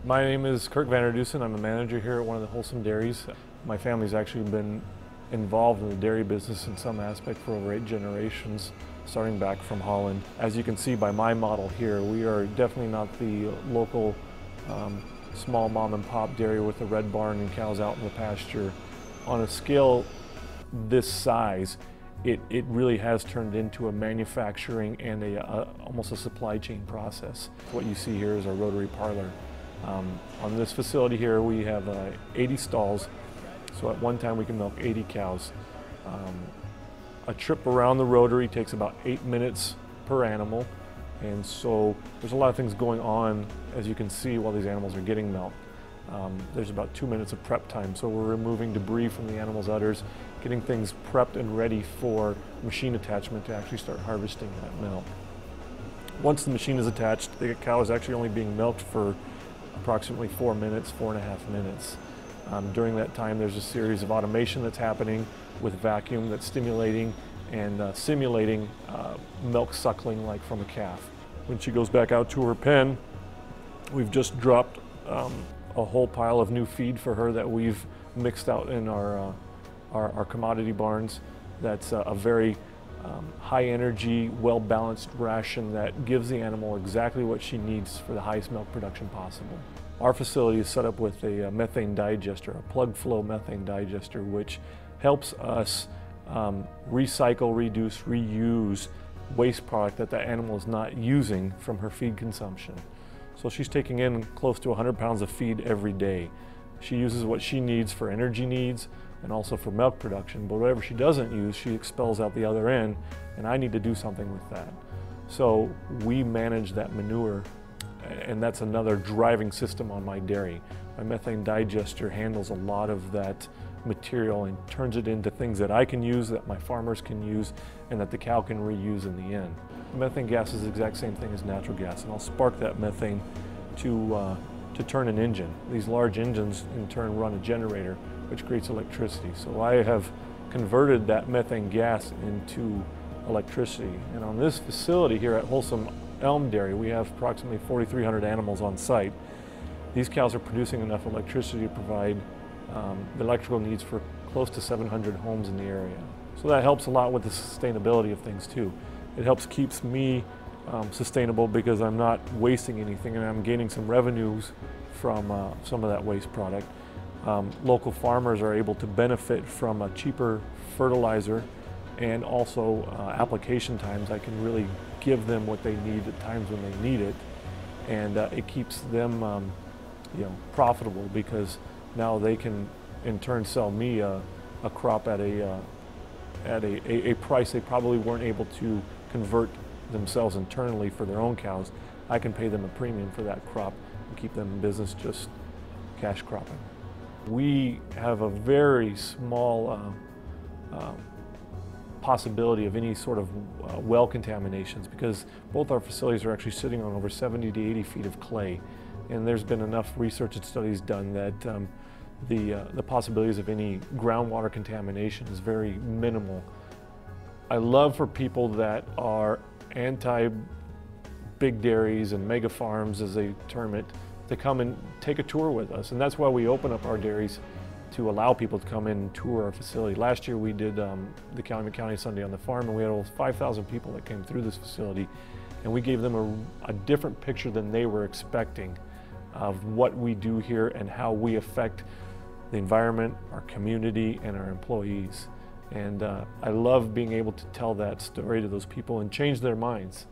My name is Kirk Vanderdusen. I'm a manager here at one of the Holsum Dairies. My family's actually been involved in the dairy business in some aspect for over 8 generations, starting back from Holland. As you can see by my model here, we are definitely not the local small mom and pop dairy with a red barn and cows out in the pasture. On a scale this size, it really has turned into a manufacturing and almost a supply chain process. What you see here is our rotary parlor. On this facility here, we have 80 stalls, so at one time we can milk 80 cows. A trip around the rotary takes about 8 minutes per animal, and so there's a lot of things going on, as you can see, while these animals are getting milked. There's about 2 minutes of prep time, so we're removing debris from the animals' udders, getting things prepped and ready for machine attachment to actually start harvesting that milk. Once the machine is attached, the cow is actually only being milked for approximately 4 minutes, 4.5 minutes. During that time, there's a series of automation that's happening with vacuum that's stimulating and simulating milk suckling like from a calf. When she goes back out to her pen, we've just dropped a whole pile of new feed for her that we've mixed out in our commodity barns. That's a very high energy, well-balanced ration that gives the animal exactly what she needs for the highest milk production possible. Our facility is set up with a methane digester, a plug flow methane digester, which helps us recycle, reduce, reuse waste product that the animal is not using from her feed consumption. So she's taking in close to 100 pounds of feed every day. She uses what she needs for energy needs and also for milk production, but whatever she doesn't use, she expels out the other end, and I need to do something with that. So we manage that manure, and that's another driving system on my dairy. My methane digester handles a lot of that material and turns it into things that I can use, that my farmers can use, and that the cow can reuse in the end. Methane gas is the exact same thing as natural gas, and I'll spark that methane to turn an engine. These large engines in turn run a generator, which creates electricity. So I have converted that methane gas into electricity. And on this facility here at Holsum Dairy, we have approximately 4,300 animals on site. These cows are producing enough electricity to provide the electrical needs for close to 700 homes in the area. So that helps a lot with the sustainability of things too. It helps keeps me sustainable because I'm not wasting anything and I'm gaining some revenues from some of that waste product. Local farmers are able to benefit from a cheaper fertilizer and also application times. I can really give them what they need at times when they need it, and it keeps them profitable because now they can in turn sell me a crop at a price they probably weren't able to convert themselves internally for their own cows. I can pay them a premium for that crop and keep them in business just cash cropping. We have a very small possibility of any sort of well contaminations because both our facilities are actually sitting on over 70 to 80 feet of clay, and there's been enough research and studies done that the possibilities of any groundwater contamination is very minimal. I love for people that are anti-big dairies and mega farms, as they term it, to come and take a tour with us. And that's why we open up our dairies to allow people to come in and tour our facility. Last year we did the Calumet County Sunday on the Farm, and we had almost 5,000 people that came through this facility, and we gave them a different picture than they were expecting of what we do here and how we affect the environment, our community, and our employees. And I love being able to tell that story to those people and change their minds.